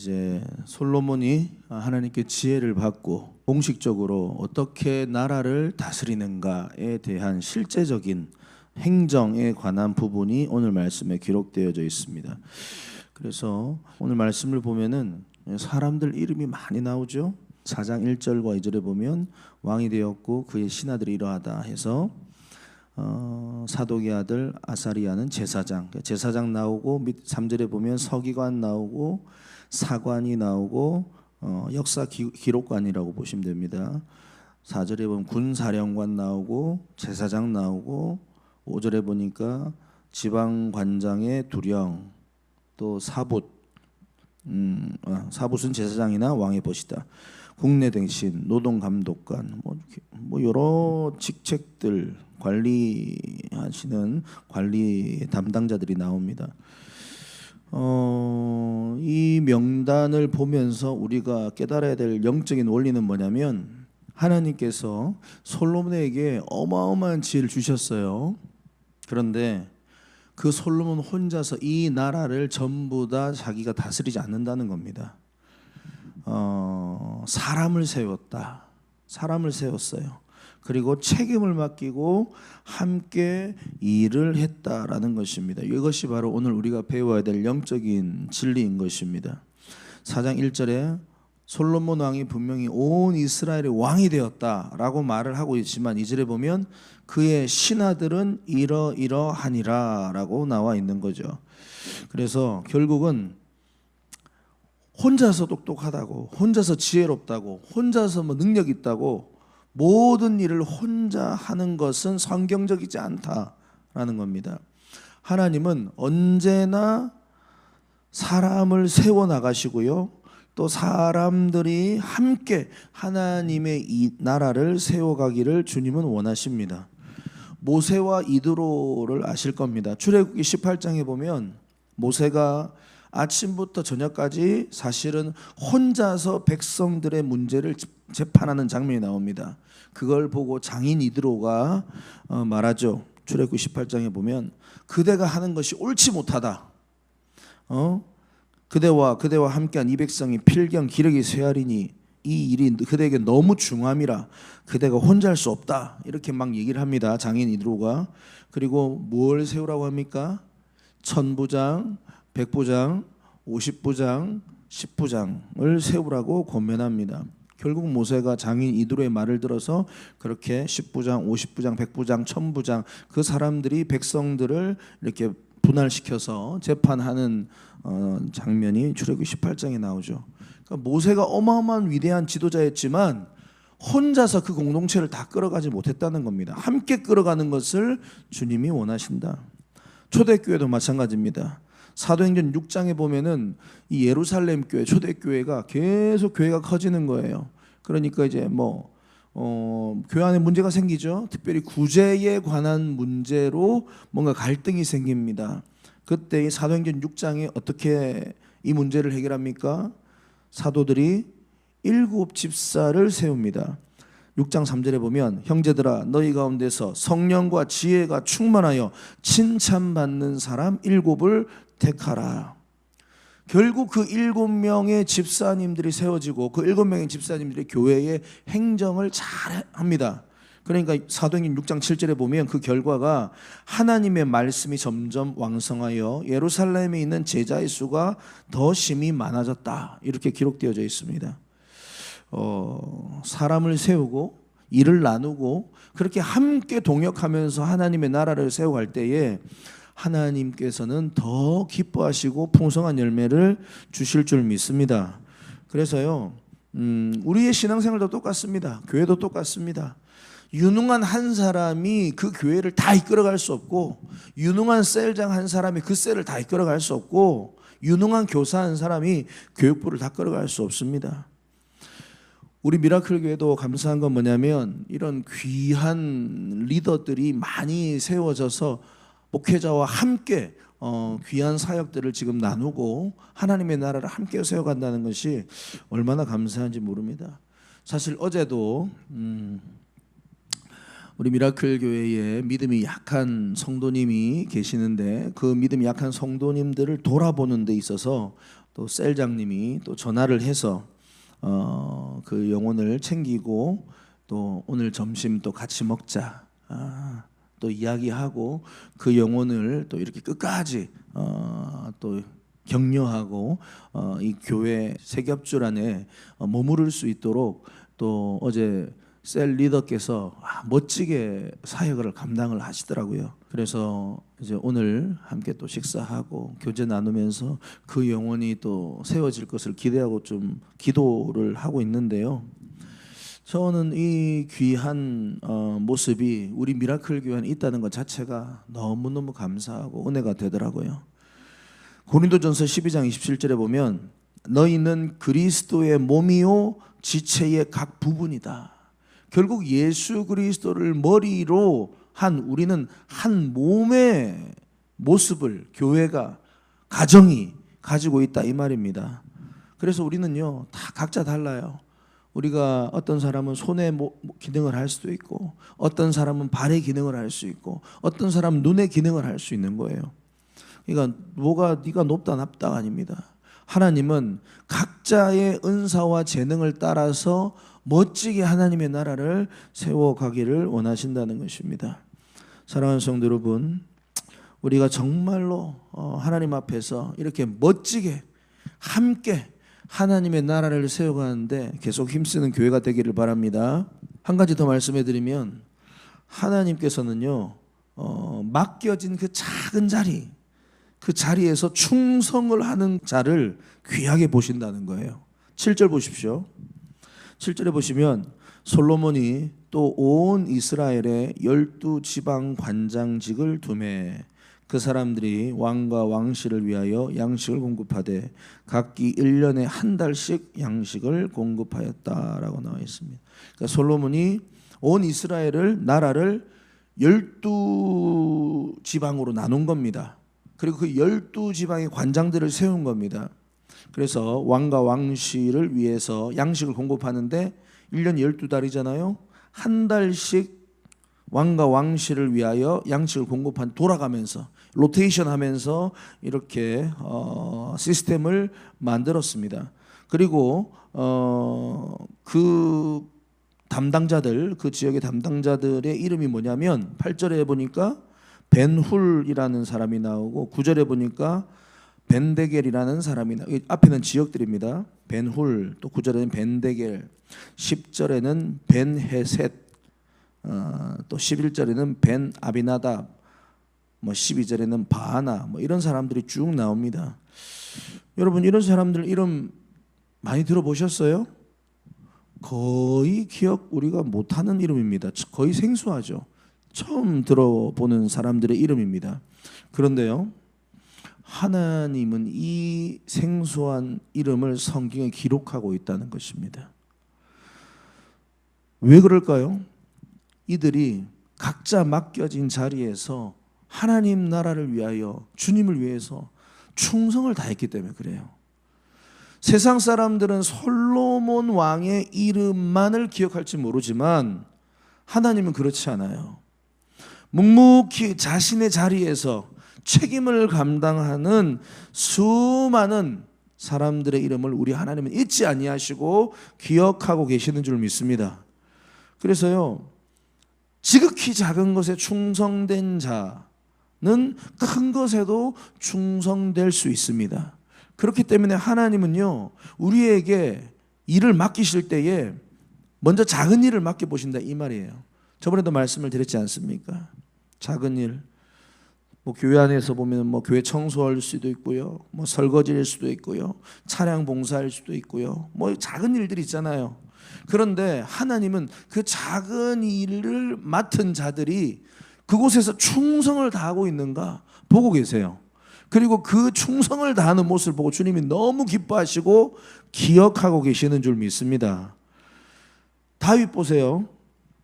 이제 솔로몬이 하나님께 지혜를 받고 공식적으로 어떻게 나라를 다스리는가에 대한 실제적인 행정에 관한 부분이 오늘 말씀에 기록되어져 있습니다. 그래서 오늘 말씀을 보면은 사람들 이름이 많이 나오죠. 4장 1절과 2절에 보면 왕이 되었고 그의 신하들이 이러하다 해서 사독의 아들 아사리야는 제사장 나오고, 3절에 보면 서기관 나오고, 사관이 나오고, 역사 기록관이라고 보시면 됩니다. 4절에 보면 군사령관 나오고, 제사장 나오고, 5절에 보니까 지방관장의 두령, 또 사붓은 제사장이나 왕의 벗이다. 국내대신, 노동감독관, 뭐 여러 직책들 관리하시는 관리 담당자들이 나옵니다. 이 명단을 보면서 우리가 깨달아야 될 영적인 원리는 뭐냐면, 하나님께서 솔로몬에게 어마어마한 지혜를 주셨어요. 그런데 그 솔로몬 혼자서 이 나라를 전부 다 자기가 다스리지 않는다는 겁니다. 사람을 세웠어요. 그리고 책임을 맡기고 함께 일을 했다라는 것입니다. 이것이 바로 오늘 우리가 배워야 될 영적인 진리인 것입니다. 4장 1절에 솔로몬 왕이 분명히 온 이스라엘의 왕이 되었다라고 말을 하고 있지만, 2절에 보면 그의 신하들은 이러이러하니라 라고 나와 있는 거죠. 그래서 결국은 혼자서 똑똑하다고, 혼자서 지혜롭다고, 혼자서 능력 있다고 모든 일을 혼자 하는 것은 성경적이지 않다라는 겁니다. 하나님은 언제나 사람을 세워 나가시고요, 또 사람들이 함께 하나님의 이 나라를 세워가기를 주님은 원하십니다. 모세와 이드로를 아실 겁니다. 출애굽기 18장에 보면 모세가 아침부터 저녁까지 사실은 혼자서 백성들의 문제를 재판하는 장면이 나옵니다. 그걸 보고 장인 이드로가 말하죠. 출애굽기 18장에 보면 그대가 하는 것이 옳지 못하다. 그대와 함께한 이 백성이 필경 기력이 쇠하리니 이 일이 그대에게 너무 중함이라 그대가 혼자 할 수 없다. 이렇게 막 얘기를 합니다. 장인 이드로가. 그리고 뭘 세우라고 합니까? 천부장, 백부장, 50부장, 10부장을 세우라고 권면합니다. 결국 모세가 장인 이드로의 말을 들어서 그렇게 10부장, 50부장, 100부장, 1000부장 그 사람들이 백성들을 이렇게 분할시켜서 재판하는 장면이 출애굽기 18장에 나오죠. 그러니까 모세가 어마어마한 위대한 지도자였지만 혼자서 그 공동체를 다 끌어가지 못했다는 겁니다. 함께 끌어가는 것을 주님이 원하신다. 초대교회도 마찬가지입니다. 사도행전 6장에 보면은 이 예루살렘 교회, 초대교회가 계속 교회가 커지는 거예요. 그러니까 이제 교회 안에 문제가 생기죠. 특별히 구제에 관한 문제로 뭔가 갈등이 생깁니다. 그때 사도행전 6장에 어떻게 이 문제를 해결합니까? 사도들이 7 집사를 세웁니다. 6장 3절에 보면 형제들아 너희 가운데서 성령과 지혜가 충만하여 칭찬받는 사람 7을 택하라. 결국 그 7명의 집사님들이 세워지고 그 7명의 집사님들이 교회의 행정을 잘 합니다. 그러니까 사도행전 6장 7절에 보면 그 결과가 하나님의 말씀이 점점 왕성하여 예루살렘에 있는 제자의 수가 더 심히 많아졌다. 이렇게 기록되어져 있습니다. 사람을 세우고 일을 나누고 그렇게 함께 동역하면서 하나님의 나라를 세워갈 때에 하나님께서는 더 기뻐하시고 풍성한 열매를 주실 줄 믿습니다. 그래서요, 우리의 신앙생활도 똑같습니다. 교회도 똑같습니다. 유능한 한 사람이 그 교회를 다 이끌어갈 수 없고, 유능한 셀장 한 사람이 그 셀을 다 이끌어갈 수 없고, 유능한 교사 한 사람이 교육부를 다 끌어갈 수 없습니다. 우리 미라클 교회도 감사한 건 뭐냐면 이런 귀한 리더들이 많이 세워져서 목회자와 함께 귀한 사역들을 지금 나누고 하나님의 나라를 함께 세워간다는 것이 얼마나 감사한지 모릅니다. 사실 어제도 우리 미라클 교회에 믿음이 약한 성도님이 계시는데 그 믿음이 약한 성도님들을 돌아보는 데 있어서 또 셀장님이 또 전화를 해서 그 영혼을 챙기고 또 오늘 점심 또 같이 먹자 또 이야기하고 그 영혼을 또 이렇게 끝까지 또 격려하고 이 교회 세겹줄 안에 머무를 수 있도록 또 어제 셀 리더께서 멋지게 사역을 감당을 하시더라고요. 그래서 이제 오늘 함께 또 식사하고 교제 나누면서 그 영혼이 또 세워질 것을 기대하고 좀 기도를 하고 있는데요. 저는 이 귀한 모습이 우리 미라클 교회에 있다는 것 자체가 너무너무 감사하고 은혜가 되더라고요. 고린도전서 12장 27절에 보면 너희는 그리스도의 몸이요 지체의 각 부분이다. 결국 예수 그리스도를 머리로 한 우리는 한 몸의 모습을 교회가 가정이 가지고 있다 이 말입니다. 그래서 우리는요 다 각자 달라요. 우리가 어떤 사람은 손의 기능을 할 수도 있고 어떤 사람은 발의 기능을 할 수 있고 어떤 사람은 눈의 기능을 할 수 있는 거예요. 그러니까 뭐가 네가 높다 낮다가 아닙니다. 하나님은 각자의 은사와 재능을 따라서 멋지게 하나님의 나라를 세워가기를 원하신다는 것입니다. 사랑하는 성도 여러분, 우리가 정말로 하나님 앞에서 이렇게 멋지게 함께 하나님의 나라를 세워가는데 계속 힘쓰는 교회가 되기를 바랍니다. 한 가지 더 말씀해 드리면 하나님께서는요 맡겨진 그 작은 자리 그 자리에서 충성을 하는 자를 귀하게 보신다는 거예요. 7절 보십시오. 7절에 보시면 솔로몬이 또 온 이스라엘에 12지방 관장직을 두매 그 사람들이 왕과 왕실을 위하여 양식을 공급하되 각기 1년에 한 달씩 양식을 공급하였다라고 나와 있습니다. 그러니까 솔로몬이 온 이스라엘을 나라를 12지방으로 나눈 겁니다. 그리고 그 12지방의 관장들을 세운 겁니다. 그래서 왕과 왕실을 위해서 양식을 공급하는데 1년 12달이잖아요. 한 달씩 왕과 왕실을 위하여 양식을 공급한 돌아가면서 로테이션 하면서 이렇게 시스템을 만들었습니다. 그리고 그 담당자들 그 지역의 담당자들의 이름이 뭐냐면 8절에 보니까 벤훌이라는 사람이 나오고 9절에 보니까 벤데겔이라는 사람이 나오고 앞에는 지역들입니다. 벤훌 또 9절에는 벤데겔 10절에는 벤헤셋 또 11절에는 벤아비나답 뭐 12절에는 바하나 뭐 이런 사람들이 쭉 나옵니다. 여러분 이런 사람들 이름 많이 들어보셨어요? 거의 기억 우리가 못하는 이름입니다. 거의 생소하죠. 처음 들어보는 사람들의 이름입니다. 그런데요 하나님은 이 생소한 이름을 성경에 기록하고 있다는 것입니다. 왜 그럴까요? 이들이 각자 맡겨진 자리에서 하나님 나라를 위하여 주님을 위해서 충성을 다했기 때문에 그래요. 세상 사람들은 솔로몬 왕의 이름만을 기억할지 모르지만 하나님은 그렇지 않아요. 묵묵히 자신의 자리에서 책임을 감당하는 수많은 사람들의 이름을 우리 하나님은 잊지 아니하시고 기억하고 계시는 줄 믿습니다. 그래서요 지극히 작은 것에 충성된 자는 큰 것에도 충성될 수 있습니다. 그렇기 때문에 하나님은요 우리에게 일을 맡기실 때에 먼저 작은 일을 맡겨보신다 이 말이에요. 저번에도 말씀을 드렸지 않습니까? 작은 일 뭐 교회 안에서 보면 뭐 교회 청소할 수도 있고요, 뭐 설거지일 수도 있고요, 차량 봉사할 수도 있고요, 뭐 작은 일들이 있잖아요. 그런데 하나님은 그 작은 일을 맡은 자들이 그곳에서 충성을 다하고 있는가 보고 계세요. 그리고 그 충성을 다하는 모습을 보고 주님이 너무 기뻐하시고 기억하고 계시는 줄 믿습니다. 다윗 보세요.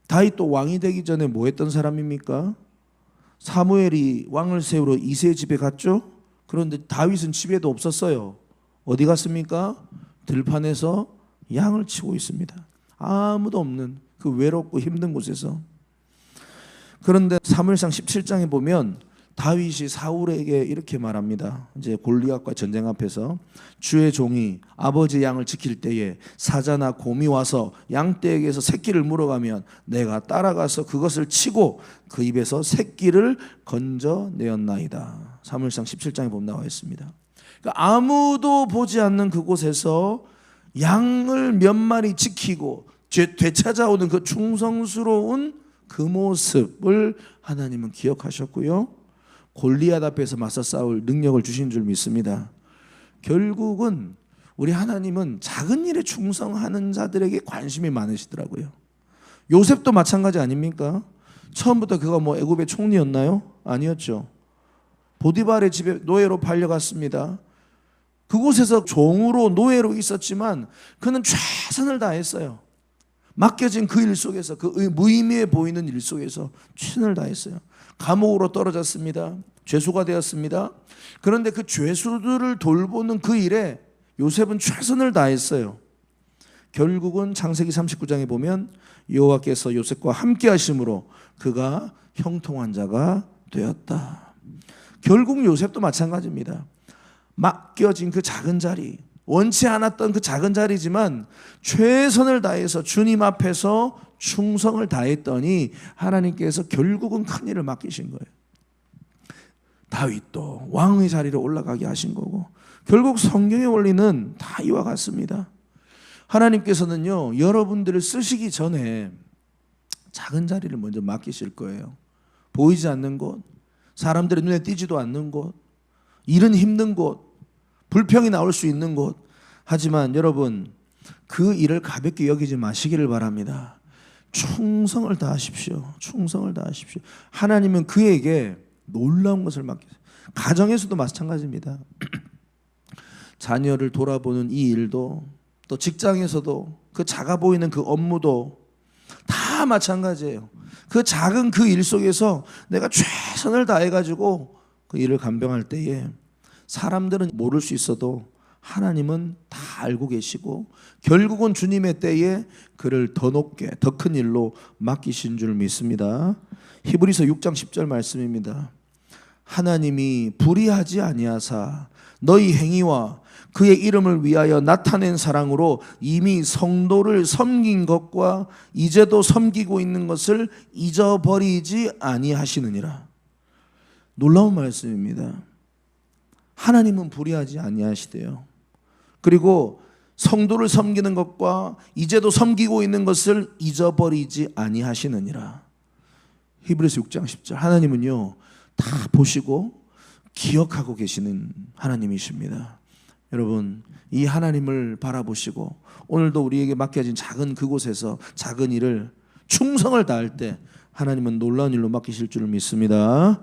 다윗도 왕이 되기 전에 뭐 했던 사람입니까? 사무엘이 왕을 세우러 이새의 집에 갔죠. 그런데 다윗은 집에도 없었어요. 어디 갔습니까? 들판에서 양을 치고 있습니다. 아무도 없는 그 외롭고 힘든 곳에서. 그런데 사무엘상 17장에 보면 다윗이 사울에게 이렇게 말합니다. 이제 골리앗과 전쟁 앞에서 주의 종이 아버지 양을 지킬 때에 사자나 곰이 와서 양떼에게서 새끼를 물어가면 내가 따라가서 그것을 치고 그 입에서 새끼를 건져내었나이다. 사무엘상 17장에 보면 나와 있습니다. 그러니까 아무도 보지 않는 그곳에서 양을 몇 마리 지키고 되찾아오는 그 충성스러운 그 모습을 하나님은 기억하셨고요, 골리앗 앞에서 맞서 싸울 능력을 주신 줄 믿습니다. 결국은 우리 하나님은 작은 일에 충성하는 자들에게 관심이 많으시더라고요. 요셉도 마찬가지 아닙니까? 처음부터 그가 뭐 애굽의 총리였나요? 아니었죠. 보디발의 집에 노예로 팔려갔습니다. 그곳에서 종으로 노예로 있었지만 그는 최선을 다했어요. 맡겨진 그 일 속에서, 그 무의미해 보이는 일 속에서 최선을 다했어요. 감옥으로 떨어졌습니다. 죄수가 되었습니다. 그런데 그 죄수들을 돌보는 그 일에 요셉은 최선을 다했어요. 결국은 창세기 39장에 보면 여호와께서 요셉과 함께 하심으로 그가 형통한 자가 되었다. 결국 요셉도 마찬가지입니다. 맡겨진 그 작은 자리, 원치 않았던 그 작은 자리지만 최선을 다해서 주님 앞에서 충성을 다했더니 하나님께서 결국은 큰 일을 맡기신 거예요. 다윗도 왕의 자리로 올라가게 하신 거고, 결국 성경의 원리는 다 이와 같습니다. 하나님께서는요, 여러분들을 쓰시기 전에 작은 자리를 먼저 맡기실 거예요. 보이지 않는 곳, 사람들의 눈에 띄지도 않는 곳, 일은 힘든 곳, 불평이 나올 수 있는 곳. 하지만 여러분, 그 일을 가볍게 여기지 마시기를 바랍니다. 충성을 다하십시오. 충성을 다하십시오. 하나님은 그에게 놀라운 것을 맡기세요. 가정에서도 마찬가지입니다. 자녀를 돌아보는 이 일도, 또 직장에서도 그 작아 보이는 그 업무도 다 마찬가지예요. 그 작은 그 일 속에서 내가 최선을 다해가지고 그 일을 감당할 때에 사람들은 모를 수 있어도 하나님은 다 알고 계시고 결국은 주님의 때에 그를 더 높게, 더 큰 일로 맡기신 줄 믿습니다. 히브리서 6장 10절 말씀입니다. 하나님이 불의하지 아니하사 너희 행위와 그의 이름을 위하여 나타낸 사랑으로 이미 성도를 섬긴 것과 이제도 섬기고 있는 것을 잊어버리지 아니하시느니라. 놀라운 말씀입니다. 하나님은 불의하지 아니하시대요. 그리고 성도를 섬기는 것과 이제도 섬기고 있는 것을 잊어버리지 아니하시느니라. 히브리서 6장 10절. 하나님은요, 다 보시고 기억하고 계시는 하나님이십니다. 여러분, 이 하나님을 바라보시고 오늘도 우리에게 맡겨진 작은 그곳에서 작은 일을 충성을 다할 때 하나님은 놀라운 일로 맡기실 줄 믿습니다.